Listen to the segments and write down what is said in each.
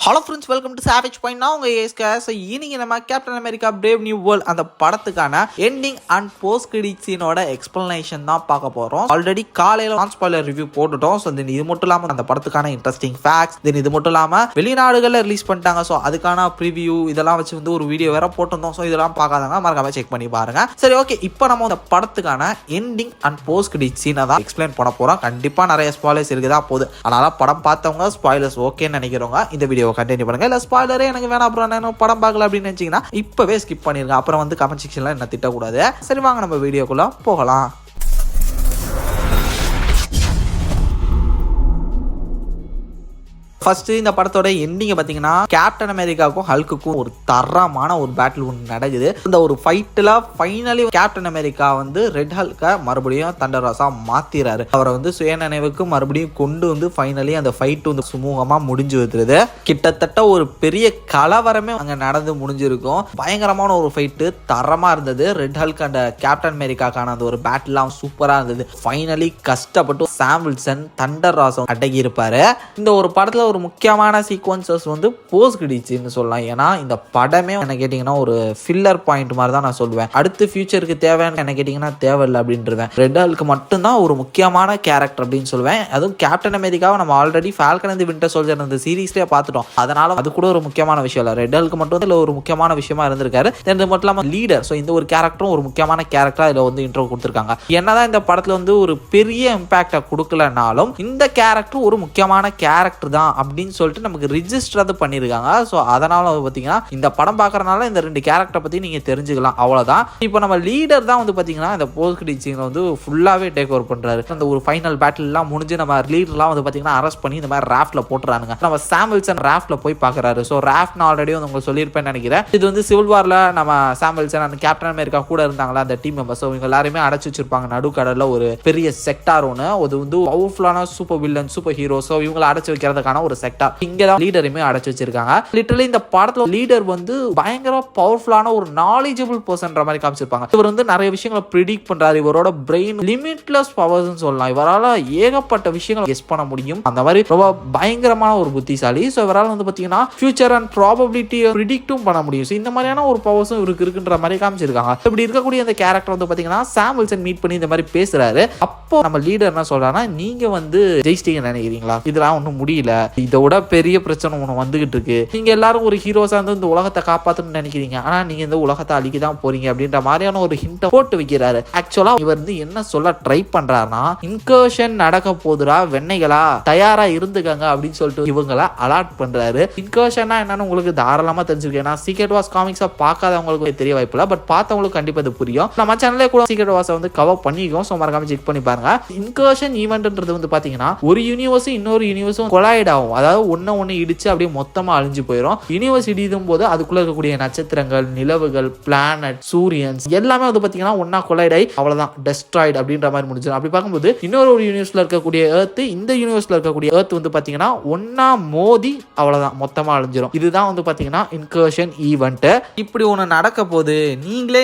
Hello friends, welcome to Savage Point. நான் உங்கள் ஏஸ்காஸ். இன்னைக்கு நம்ம Captain America brave new world அந்த படத்துக்கான எண்டிங் அண்ட் போஸ்ட் கிரெடிட் சீனோட எக்ஸ்பிளனேஷன் தான் பார்க்க போகிறோம். ஆல்ரெடி காலையில் நான் ஸ்பாயிலர் ரிவ்யூ போட்டுட்டோம். ஸோ தென் இது மட்டும் இல்லாமல் அந்த படத்துக்கான இன்ட்ரெஸ்டிங் ஃபேக்ட்ஸ், தென் இது மட்டும் இல்லாமல் வெளிநாடுகளில் ரிலீஸ் பண்ணிட்டாங்க. ஸோ அதுக்கான ப்ரிவியூ இதெல்லாம் வச்சு வந்து ஒரு வீடியோ வேற போட்டிருந்தோம். ஸோ இதெல்லாம் பார்க்காதாங்க மறக்காம செக் பண்ணி பாருங்க. சரி, ஓகே. இப்போ நம்ம அந்த படத்துக்கான எண்டிங் அண்ட் போஸ்ட் கிரெடிட் சீனை தான் எக்ஸ்பிளைன் பண்ண போகிறோம். கண்டிப்பாக நிறைய ஸ்பாயிலர்ஸ் இருக்குதா போகுது. அதனால படம் பார்த்தவங்க ஸ்பாயிலர்ஸ் ஓகேன்னு நினைக்கிறவங்க இந்த வீடியோ கண்டினியூ பண்ணுங்க. இல்ல ஸ்பாயிலரே எனக்கு வேணாம், அப்புறம் நான் படம் பார்க்கல அப்படின்னு நினைச்சீங்கன்னா இப்பவே ஸ்கிப் பண்ணிருங்க. அப்புறம் வந்து கமெண்ட் செக்ஷன்ல என்ன திட்டக்கூடாது. சரி, வாங்க நம்ம வீடியோக்குள்ள போகலாம். ஃபர்ஸ்ட் இந்த படத்தோட எண்டிங்கை பார்த்தீங்கன்னா கேப்டன் அமெரிக்காவுக்கும் ஹல்க்குக்கும் ஒரு தரமான ஒரு பேட்டில் ஒன்று நடக்குது. இந்த ஒரு ஃபைட்டில் ஃபைனலி கேப்டன் அமெரிக்கா வந்து ரெட் ஹல்கை மறுபடியும் தண்டர் ராஸா மாத்திராரு. அவரை வந்து சுயநினைவுக்கு மறுபடியும் கொண்டு வந்து ஃபைனலி அந்த ஃபைட் வந்து சுமூகமாக முடிஞ்சு வந்துருது. கிட்டத்தட்ட ஒரு பெரிய கலவரமே அங்கே நடந்து முடிஞ்சிருக்கும். பயங்கரமான ஒரு ஃபைட்டு தரமாக இருந்தது. ரெட் ஹல்க் அண்ட் கேப்டன் அமெரிக்காக்கான அந்த ஒரு பேட்டில்லாம் சூப்பராக இருந்தது. ஃபைனலி கஷ்டப்பட்டு சாம் வில்சன் தண்டர் ராஸை அடங்கி இருப்பாரு. இந்த ஒரு படத்தில் ஒரு முக்கியமான சீக்வன்சஸ் வந்து போஸ்ட் கிரெடிட்ஸ்னு சொல்லலாம். ஏன்னா இந்த படமே என்ன கேட்டிங்கன்னா ஒரு ஃபில்லர் பாயிண்ட் மாதிரி தான் நான் சொல்லுவேன். அடுத்து ஃபியூச்சருக்கு தேவைன்னு என்ன கேட்டிங்கன்னா தேவையில்லை அப்படின்றவேன். ரெட் ஹல்க் மட்டும்தான் ஒரு முக்கியமான கேரக்டர் அப்படின்னு சொல்லுவேன். அதுவும் கேப்டன் அமெரிக்காவை நம்ம already Falcon and winter soldier அந்த சீரீஸ்லேயே பார்த்துட்டோம். அதனால அது கூட ஒரு முக்கியமான விஷயம் இல்லை. ரெட் ஹல்க் மட்டும் இல்லை ஒரு முக்கியமான விஷயமா இருந்திருக்காரு. இது மட்டும் இல்லாமல் லீடர். ஸோ இந்த ஒரு கேரக்டரும் ஒரு முக்கியமான கேரக்டரா இதில் வந்து இன்ட்ரோ கொடுத்துருக்காங்க. என்னதான் இந்த படத்தில் வந்து ஒரு பெரிய இம்பாக்டை கொடுக்கலனாலும் இந்த கேரக்டர் ஒரு முக்கியமான கேரக்டர் தான் அப்படின்னு சொல்லிட்டு நமக்கு ரிஜிஸ்டர் அது பண்ணியிருக்காங்க. ஸோ அதனால பார்த்தீங்கன்னா இந்த படம் பார்க்கறதுனால இந்த ரெண்டு கேரக்டரை பற்றி நீங்கள் தெரிஞ்சுக்கலாம். அவ்வளோதான். இப்போ நம்ம லீடர் தான் வந்து பார்த்தீங்கன்னா இந்த போஸ்ட் கிரெடிட் சீனை வந்து ஃபுல்லாகவே டேக் ஓவர் பண்ணுறாரு. அந்த ஒரு ஃபைனல் பேட்டில்லாம் முடிஞ்சு நம்ம லீடர்லாம் வந்து பார்த்தீங்கன்னா அரெஸ்ட் பண்ணி இந்த மாதிரி ராஃப்டில் போட்டுறானுங்க. நம்ம சாம் வில்சன் ராஃப்டில் போய் பார்க்குறாரு. ஸோ ராஃப்ட் நான் ஆல்ரெடி வந்து உங்களுக்கு சொல்லியிருப்பேன்னு நினைக்கிறேன். இது வந்து சிவில் வாரில் நம்ம சாம் வில்சன் அந்த கேப்டன் அமெரிக்கா கூட இருந்தாங்களா அந்த டீம் மெம்பர்ஸ். ஸோ இவங்க எல்லாருமே அடைச்சி வச்சிருப்பாங்க நடுக்கடலில் ஒரு பெரிய செக்டார் ஒன்று. அது வந்து பவர்ஃபுல்லான super villain super hero. So இவங்களை அடைச்சி வைக்கிறதுக்கான ஒரு செக்டார் இங்கதான் லீடருமே அடைச்சு வச்சிருக்காங்க. லிட்டரலி இந்த படத்துல லீடர் வந்து பயங்கர பவர்ஃபுல்லான ஒரு நாலேஜபிள் பர்சன்ற மாதிரி காமிச்சிருப்பாங்க. இவர் வந்து நிறைய விஷயங்களை ப்ரிடிக்ட் பண்றாரு. இவரோட பிரெயின் லிமிட்லெஸ் பவர்ஸ் சொல்லலாம். இவரால் ஏகப்பட்ட விஷயங்களை கெஸ் பண்ண முடியும். அந்த மாதிரி ரொம்ப பயங்கரமான ஒரு புத்திசாலி. ஸோ இவரால் வந்து பாத்தீங்கன்னா ஃபியூச்சர் அண்ட் ப்ராபபிலிட்டியை ப்ரிடிக்டும் பண்ண முடியும். ஸோ இந்த மாதிரியான ஒரு பவர்ஸும் இவருக்கு இருக்குன்ற மாதிரி காமிச்சிருக்காங்க. இப்படி இருக்கக்கூடிய அந்த கேரக்டர் வந்து பாத்தீங்கன்னா சாம் வில்சன் மீட் பண்ணி இந்த மாதிரி பேசுறாரு. அப்போ நம்ம லீடர் என்ன சொல்றாருன்னா, நீங்க வந்து ஜெயிச்சிட்டீங்கன்னு நினைக்கிறீங்களா? இதெல்லாம் ஒன்றும் முடியல, இதோட பெரிய பிரச்சனை ஒன்று வந்துகிட்டு இருக்கு. நீங்க எல்லாரும் ஒரு ஹீரோஸா இருந்து இந்த உலகத்தை காப்பாற்றணும்னு நினைக்கிறீங்க. ஆனா நீங்க இந்த உலகத்தை அழிக்க தான் போறீங்க அப்படின்ற மாதிரியான ஒரு ஹிண்ட் போட்டு வைக்கிறாரு. ஆக்சுவலா இவர் வந்து என்ன சொல்ல ட்ரை பண்றாருன்னா, இன்கர்ஷன் நடக்க போதுரா வெண்ணைகளா, தயாரா இருந்துக்கங்க அப்படின்னு சொல்லிட்டு இவங்களை அலாட் பண்றாரு. இன்கர்ஷன்னா என்னன்னு உங்களுக்கு தாராளமா தெரிஞ்சிருக்கு. ஏன்னா சீக்ரெட் வார்ஸ் காமிக்ஸை பார்க்காதவங்களுக்கு தெரிய வாய்ப்பு இல்லை. பட் பார்த்தவங்களுக்கு கண்டிப்பா இது புரியும். நம்ம சேனல்ல கூட சீக்ரெட் வார்ஸை வந்து கவர் பண்ணிக்கோம். ஸோ மறக்காம செக் பண்ணி பாருங்க. இன்கர்ஷன் ஈவென்ட்ன்றது வந்து பாத்தீங்கன்னா ஒரு யூனிவர்ஸும் இன்னொரு யூனிவர்ஸும் கொலாய்ட் ஆகும். அதாவது ஒன்னு இடிச்சு அப்படியே மொத்தமா அழிஞ்சு போயிடும். யூனிவர்ஸ் இடிக்கும் போது அதுக்குள்ள இருக்கக்கூடிய நட்சத்திரங்கள், நிலவுகள், பிளானட், சூரியன்ஸ் எல்லாமே வந்து பாத்தீங்கன்னா ஒன்னா கொலைட் ஆகி அவ்வளவுதான் டெஸ்ட்ராய்டு அப்படின்ற மாதிரி முடிஞ்சிடும். அப்படி பார்க்கும்போது இன்னொரு ஒரு யூனிவர்ஸ்ல இருக்கக்கூடிய எர்த் இந்த யூனிவர்ஸ்ல இருக்கக்கூடிய எர்த் வந்து பாத்தீங்கன்னா ஒன்னா மோதி அவ்வளவுதான் மொத்தமா அழிஞ்சிடும். இதுதான் வந்து பாத்தீங்கன்னா இன்கர்ஷன் ஈவென்ட். இப்படி ஒண்ணு நடக்க போது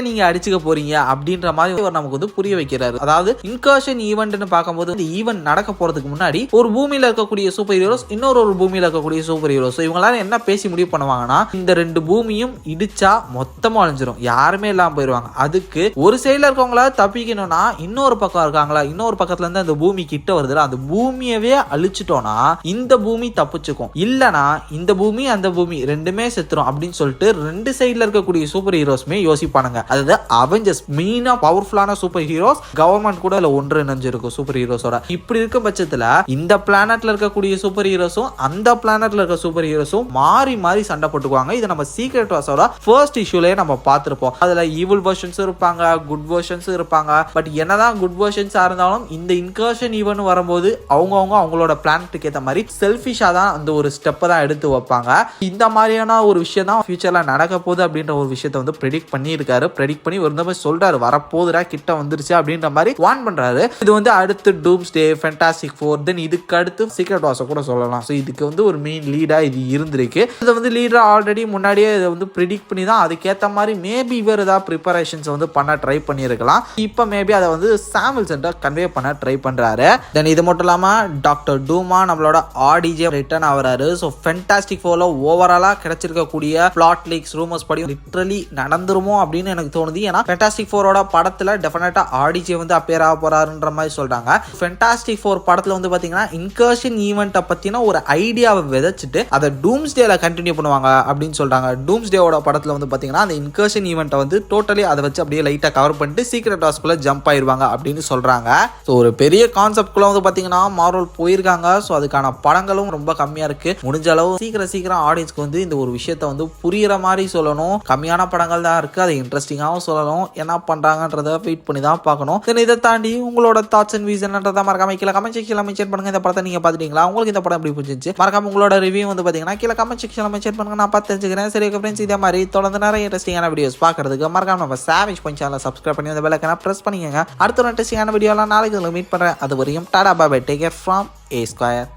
நீங்க அடிச்சுக்க போறீங்க அப்படின்ற மாதிரி நமக்கு வந்து புரிய வைக்கிறாரு. அதாவது இன்கர்ஷன் ஈவென்ட்னு பார்க்கும்போது இந்த ஈவென்ட் நடக்க போறதுக்கு முன்னாடி ஒரு பூமியில இருக்கக்கூடிய சூப்பர் ஹீரோஸ் இன்னொரு பூமியில இருக்கக்கூடிய சூப்பர் ஹீரோ. ஸோ இவங்களால என்ன பேசி முடிவு பண்ணுவாங்கன்னா, இந்த ரெண்டு பூமியும் இடிச்சா மொத்தமா அழிஞ்சிரும், யாருமே இல்லாம போயிடுவாங்க. அதுக்கு ஒரு சைடுல இருக்கவங்களால தப்பிக்கணும்னா இன்னொரு பக்கம் இருக்காங்களா, இன்னொரு பக்கத்துல இருந்து அந்த பூமி கிட்ட வருதுல அந்த பூமியவே அழிச்சிட்டோம்னா இந்த பூமி தப்பிச்சுக்கும். இல்லனா இந்த பூமி அந்த பூமி ரெண்டுமே செத்துரும் அப்படின்னு சொல்லிட்டு ரெண்டு சைடுல இருக்கக்கூடிய சூப்பர் ஹீரோஸ்மே யோசிப்பானுங்க. அதாவது அவெஞ்சர்ஸ் மெயினா பவர்ஃபுல்லான சூப்பர் ஹீரோஸ், கவர்மெண்ட் கூட இல்ல ஒன்று இணைஞ்சிருக்கும் சூப்பர் ஹீரோஸோட. இப்படி இருக்கும் பட்சத்துல இந்த பிளானட்ல இருக்கக்கூடிய சூப்பர் ஹீரோஸும் அந்த பிளானட்ல இருக்க சூப்பர் ஹீரோஸும் மாறி மாறி சண்டை போட்டுக்குவாங்க. இதை நம்ம சீக்ரெட் வார்ஸோட ஃபர்ஸ்ட் இஷ்யூலயே நம்ம பார்த்திருப்போம். அதுல ஈவில் வெர்ஷன்ஸ் இருப்பாங்க, குட் வெர்ஷன்ஸ் இருப்பாங்க. பட் என்னதான் குட் வெர்ஷன்ஸா இருந்தாலும் இந்த இன்கர்ஷன் ஈவென்ட் வரும்போது அவங்களோட பிளானட்டுக்கு ஏற்ற மாதிரி செல்ஃபிஷா தான் அந்த ஒரு ஸ்டெப்பை தான் எடுத்து வைப்பாங்க. இந்த மாதிரியான ஒரு விஷயம் தான் ஃபியூச்சர்ல நடக்க போகுது அப்படின்ற ஒரு விஷயத்தை வந்து ப்ரெடிக்ட் பண்ணியிருக்காரு. ப்ரெடிக்ட் பண்ணி ஒரு மாதிரி சொல்றாரு, வரப்போதுரா கிட்ட வந்துருச்சு அப்படின்ற மாதிரி வார்ன் பண்றாரு. இது வந்து அடுத்து டூம்ஸ்டே, ஃபேண்டாஸ்டிக் ஃபோர், தென் இதுக்கு அடுத்து சீக்ரெட் வார்ஸ் கூட சொல்லலாம். ஸோ இதுக்கு வந்து ஒரு மெயின் லீடாக இது இருந்திருக்கு. இதை வந்து லீடர் ஆல்ரெடி முன்னாடியே இதை வந்து ப்ரிடிக்ட் பண்ணி தான் அதுக்கேற்ற மாதிரி மேபி இவர் ஏதாவது ப்ரிப்பரேஷன்ஸ் வந்து பண்ண ட்ரை பண்ணியிருக்கலாம். இப்போ மேபி அதை வந்து சாமுவல் சென்டர் கன்வே பண்ண ட்ரை பண்ணுறாரு. தென் இது மட்டும் இல்லாமல் டாக்டர் டூமா நம்மளோட ஆர்டிஜே ரிட்டர்ன் ஆகிறாரு. ஸோ ஃபென்டாஸ்டிக் ஃபோரில் ஓவராலாக கிடைச்சிருக்கக்கூடிய பிளாட் லீக்ஸ் ரூமர்ஸ் படி லிட்ரலி நடந்துருமோ அப்படின்னு எனக்கு தோணுது. ஏன்னா ஃபென்டாஸ்டிக் ஃபோரோட படத்தில் டெஃபினட்டாக ஆர்டிஜே வந்து அப்பியர் ஆக போறாருன்ற மாதிரி சொல்றாங்க. ஃபென்டாஸ்டிக் ஃபோர் படத்தில் வந்து பார்த்தீங்கன்னா இன்கர்ஷன் ஈவெண்ட்டை பற்றின ஒரு ஐடியாவை விதைச்சிட்டு அதை டூம்ஸ்டேல கண்டினியூ பண்ணுவாங்க அப்படின்னு சொல்றாங்க. டூம்ஸ்டேவோட படத்தில் வந்து பார்த்தீங்கன்னா அந்த இன்கர்ஷன் ஈவெண்ட்டை வந்து டோட்டலி அதை வச்சு அப்படியே லைட்டாக கவர் பண்ணிட்டு சீக்ரெட் வார்ஸ்குள்ள ஜம்ப் ஆயிருவாங்க அப்படின்னு சொல்றாங்க. ஸோ ஒரு பெரிய கான்செப்ட்குள்ள வந்து பார்த்தீங்கன்னா மார்வல் போயிருக்காங்க. ஸோ அதுக்கான படங்களும் ரொம்ப கம்மியாக இருக்கு. முடிஞ்ச அளவு சீக்கிரம் ஆடியன்ஸ்க்கு வந்து இந்த ஒரு விஷயத்த வந்து புரியுற மாதிரி சொல்லணும். கம்மியான படங்கள் தான் இருக்கு, அதை இன்ட்ரெஸ்டிங்காகவும் சொல்லணும். என்ன பண்றாங்கன்றத வெயிட் பண்ணி தான் பார்க்கணும். இதை தாண்டி உங்களோட தாட்ஸ் அண்ட் வியூஸ்ன்றத மறக்காம கீழே கமெண்ட் செக்ஷன்ல மென்ஷன் பண்ணுங்க. இந்த படத்தை நீங்க பாத்துட்டீங்களா? உங்களுக்கு இந்த படம் எப்படி பிடிச்சிருச்சு? மறக்காம உங்களோட ரிவ்யூ வந்து பாத்தீங்கன்னா கீழே கமெண்ட் செக்ஷன்ல மென்ஷன் பண்ணுங்க. நான் பார்த்து தெரிஞ்சுக்கிறேன். சரி ஃப்ரெண்ட்ஸ், இதே மாதிரி தொடர்ந்து நிறைய இன்ட்ரெஸ்டிங்கான வீடியோஸ் பார்க்கறதுக்கு மறக்காம நம்ம சாவேஜ் பாயிண்ட் சேனலை சப்ஸ்கிரைப் பண்ணி அந்த பெல் ஐகானை பிரஸ் பண்ணிக்கங்க. அடுத்த ஒரு இன்ட்ரெஸ்டிங்கான வீடியோலாம் நாளைக்கு மீட் பண்றேன். அது வரையும் tata bye bye. Take care from A Square.